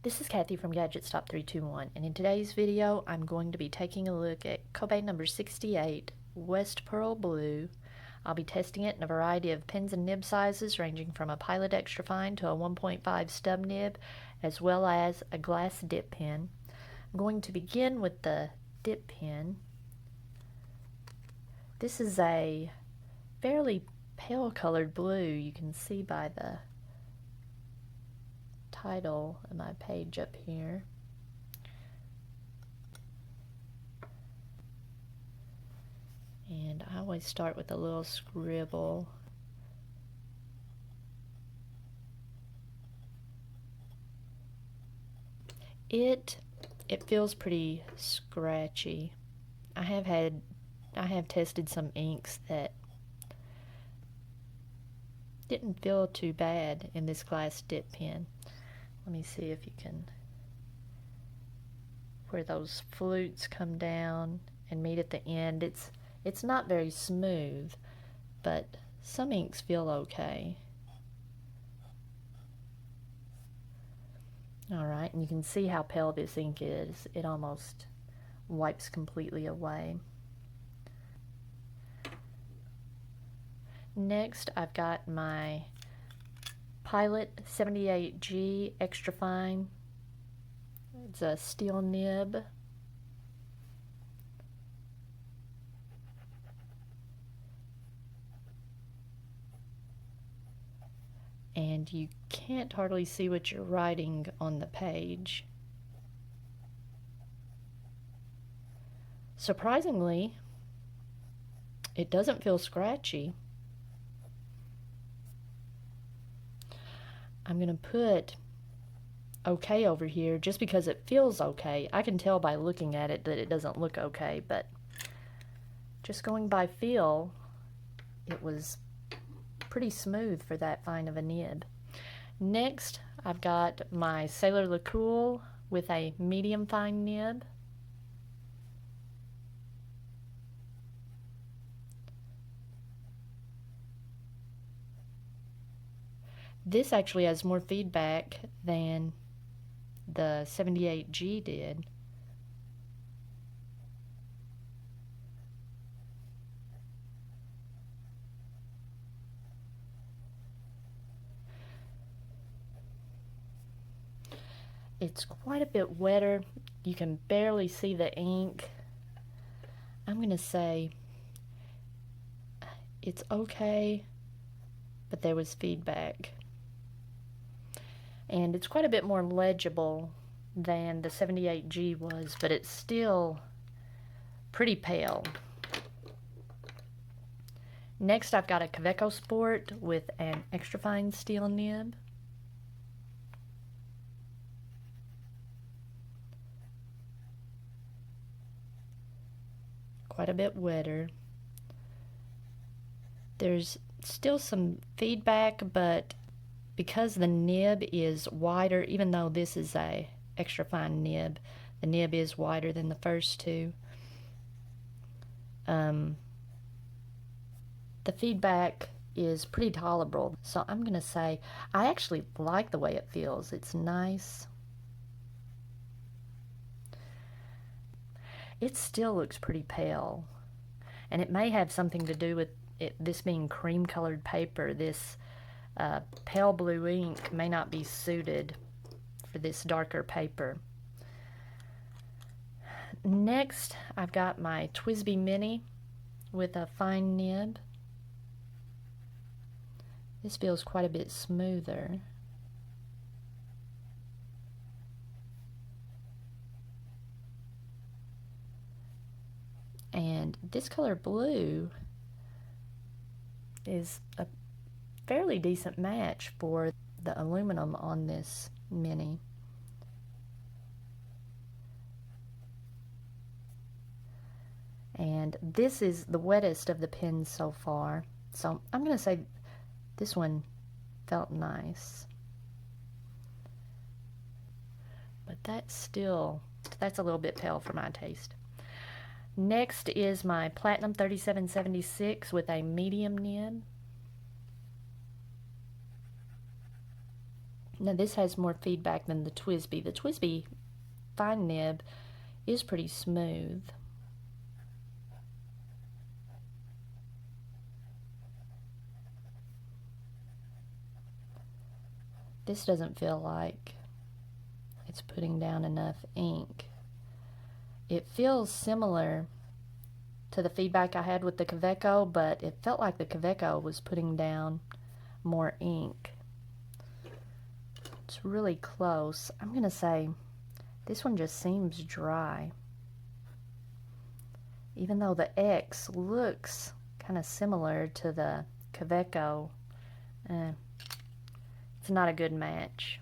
This is Kathy from Gadget Stop 321, and in today's video I'm going to be taking a look at Kobe number 68 West Pearl Blue. I'll be testing it in a variety of pins and nib sizes ranging from a Pilot Extra Fine to a 1.5 stub nib, as well as a glass dip pen. I'm going to begin with the dip pen. This is a fairly pale colored blue. You can see by the title of my page up here. And I always start with a little scribble. It feels pretty scratchy. I have tested some inks that didn't feel too bad in this glass dip pen. Let me see if you can, where those flutes come down and meet at the end. It's not very smooth, but some inks feel okay. Alright, and you can see how pale this ink is. It almost wipes completely away. Next, I've got my Pilot 78G Extra Fine. It's a steel nib. And you can't hardly see what you're writing on the page. Surprisingly, it doesn't feel scratchy. I'm going to put okay over here just because it feels okay. I can tell by looking at it that it doesn't look okay, but just going by feel, it was pretty smooth for that fine of a nib. Next, I've got my Sailor LeCool with a medium fine nib. This actually has more feedback than the 78G did. It's quite a bit wetter. You can barely see the ink. I'm going to say it's okay, but there was feedback. And it's quite a bit more legible than the 78G was, but it's still pretty pale. Next, I've got a Caveco Sport with an extra fine steel nib. Quite a bit wetter. There's still some feedback, but because the nib is wider, even though this is a extra fine nib, the nib is wider than the first two. The feedback is pretty tolerable, so I'm going to say I actually like the way it feels. It's nice. It still looks pretty pale, and it may have something to do with this being cream colored paper. This pale blue ink may not be suited for this darker paper. Next, I've got my Twsbi Mini with a fine nib. This feels quite a bit smoother. And this color blue is a fairly decent match for the aluminum on this Mini. And this is the wettest of the pens so far, so I'm going to say this one felt nice. But that's a little bit pale for my taste. Next is my Platinum 3776 with a medium nib. Now this has more feedback than the Twsbi. The Twsbi fine nib is pretty smooth. This doesn't feel like it's putting down enough ink. It feels similar to the feedback I had with the Caveco, but it felt like the Caveco was putting down more ink. It's really close. I'm gonna say this one just seems dry. Even though the X looks kind of similar to the Caveco, it's not a good match.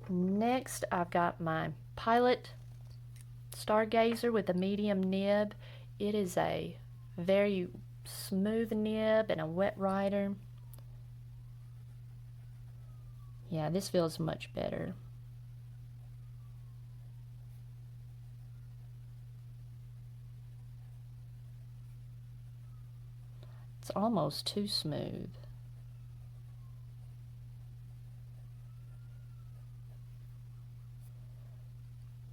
Next, I've got my Pilot Stargazer with a medium nib. It is a very smooth nib and a wet writer. Yeah, this feels much better. It's almost too smooth.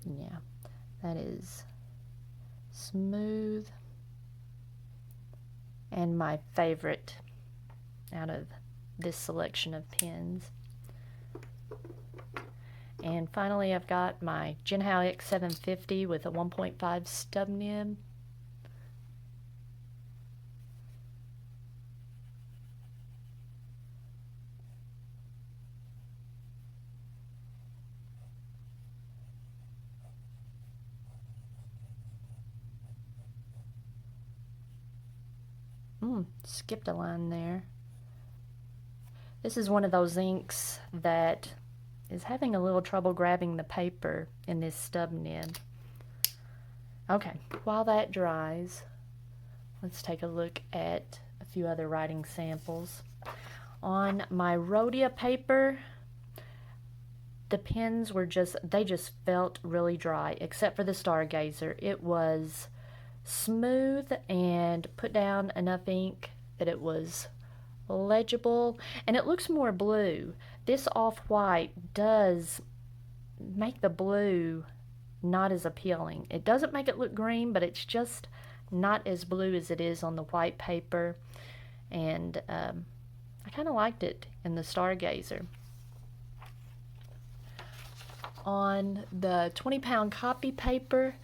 Yeah, that is smooth and my favorite out of this selection of pens. And finally, I've got my Jinhao X750 with a 1.5 stub nib. Skipped a line there. This is one of those inks that is having a little trouble grabbing the paper in this stub nib. Okay, while that dries, let's take a look at a few other writing samples. On my Rhodia paper, the pens were they just felt really dry, except for the Stargazer. It was smooth and put down enough ink that it was legible, and it looks more blue. This off-white does make the blue not as appealing. It doesn't make it look green, but it's just not as blue as it is on the white paper, and I kind of liked it in the Stargazer. On the 20-pound copy paper,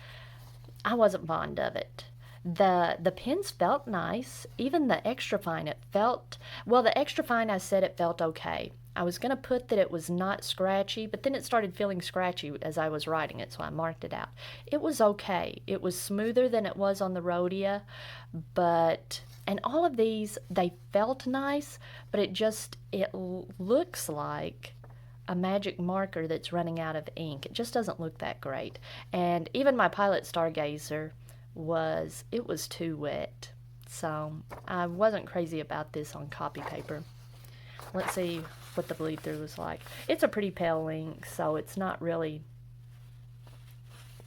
I wasn't fond of it. The pens felt nice. Even the extra fine, it felt, well, the extra fine, I said it felt okay. I was going to put that it was not scratchy, but then it started feeling scratchy as I was writing it, so I marked it out. It was okay. It was smoother than it was on the Rhodia, but, and all of these, they felt nice, but it looks like a magic marker that's running out of ink. It just doesn't look that great. And even my Pilot Stargazer was too wet. So I wasn't crazy about this on copy paper. Let's see what the bleed through was like. It's a pretty pale ink, so it's not really,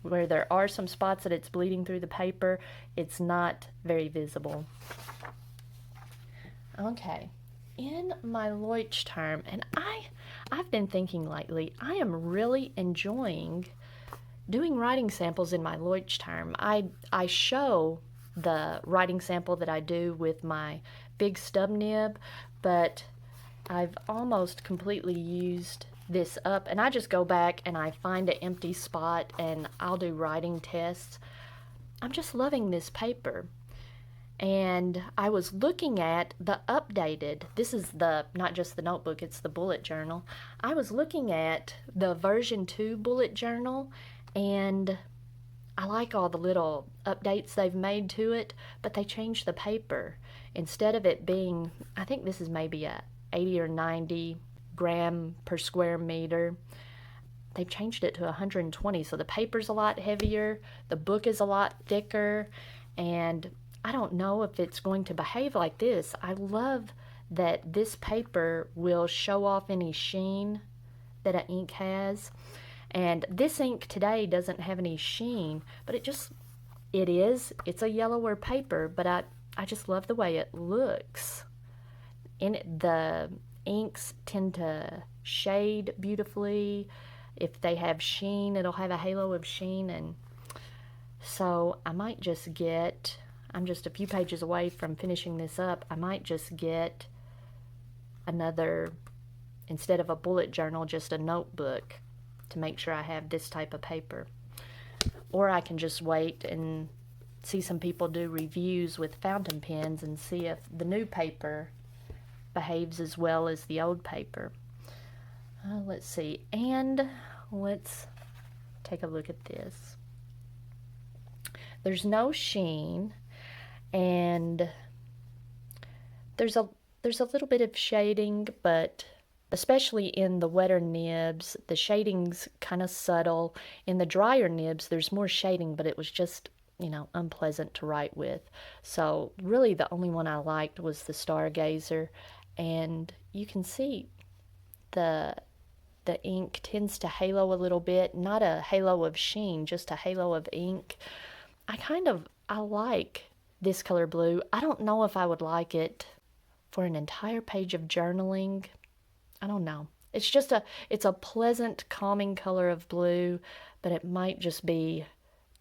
where there are some spots that it's bleeding through the paper, it's not very visible. Okay, in my Leuchtturm, and I've been thinking lately, I am really enjoying doing writing samples in my Leuchtturm. I show the writing sample that I do with my big stub nib, but I've almost completely used this up, and I just go back and I find an empty spot and I'll do writing tests. I'm just loving this paper. And I was looking at the updated, this is not just the notebook, it's the bullet journal. I was looking at the version 2 bullet journal, and I like all the little updates they've made to it, but they changed the paper. Instead of it being, I think this is maybe a 80 or 90 gram per square meter, they've changed it to 120, so the paper's a lot heavier, the book is a lot thicker, and I don't know if it's going to behave like this. I love that this paper will show off any sheen that an ink has. And this ink today doesn't have any sheen, but it's a yellower paper, but I just love the way it looks. And the inks tend to shade beautifully. If they have sheen, it'll have a halo of sheen, and so I might just get, I'm just a few pages away from finishing this up, I might just get another, instead of a bullet journal, just a notebook to make sure I have this type of paper. Or I can just wait and see some people do reviews with fountain pens and see if the new paper behaves as well as the old paper. Let's see, and let's take a look at this. There's no sheen, and there's a little bit of shading, but especially in the wetter nibs, the shading's kind of subtle. In the drier nibs, there's more shading, but it was just, you know, unpleasant to write with. So really the only one I liked was the Stargazer, and you can see the ink tends to halo a little bit, not a halo of sheen, just a halo of ink. I like this color blue. I don't know if I would like it for an entire page of journaling. I don't know. It's a pleasant, calming color of blue, but it might just be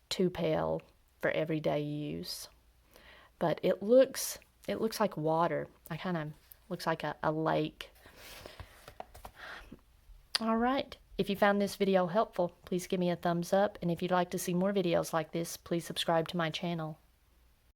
too pale for everyday use. But it looks like water. Looks like a lake. All right. If you found this video helpful, please give me a thumbs up. And if you'd like to see more videos like this, please subscribe to my channel.